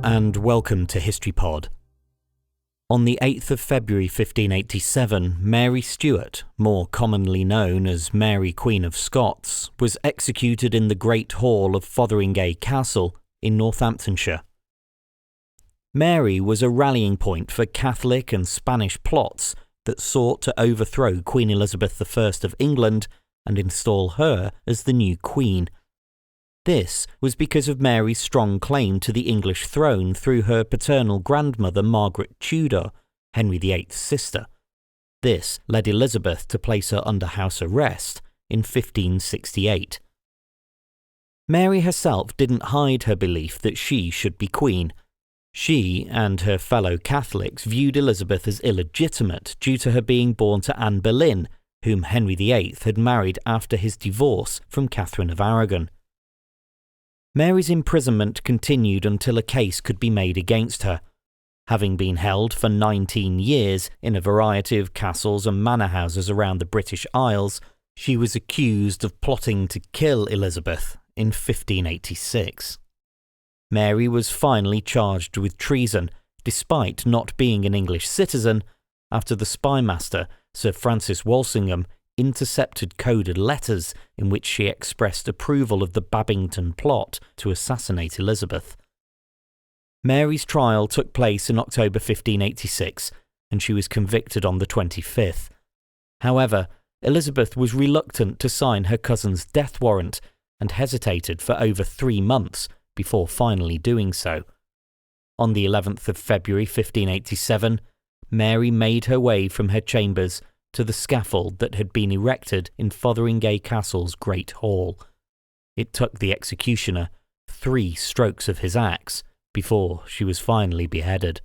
and welcome to HistoryPod. On the 8th of February 1587, Mary Stuart, more commonly known as Mary Queen of Scots, was executed in the Great Hall of Fotheringhay Castle in Northamptonshire. Mary was a rallying point for Catholic and Spanish plots that sought to overthrow Queen Elizabeth I of England and install her as the new queen. This was because of Mary's strong claim to the English throne through her paternal grandmother Margaret Tudor, Henry VIII's sister. This led Elizabeth to place her under house arrest in 1568. Mary herself didn't hide her belief that she should be queen. She and her fellow Catholics viewed Elizabeth as illegitimate due to her being born to Anne Boleyn, whom Henry VIII had married after his divorce from Catherine of Aragon. Mary's imprisonment continued until a case could be made against her. Having been held for 19 years in a variety of castles and manor houses around the British Isles, she was accused of plotting to kill Elizabeth in 1586. Mary was finally charged with treason, despite not being an English citizen, after the spymaster, Sir Francis Walsingham, intercepted coded letters in which she expressed approval of the Babington Plot to assassinate Elizabeth. Mary's trial took place in October 1586, and she was convicted on the 25th. However, Elizabeth was reluctant to sign her cousin's death warrant and hesitated for over 3 months before finally doing so. On the 11th of February 1587, Mary made her way from her chambers to the scaffold that had been erected in Fotheringhay Castle's Great Hall. It took the executioner 3 strokes of his axe before she was finally beheaded.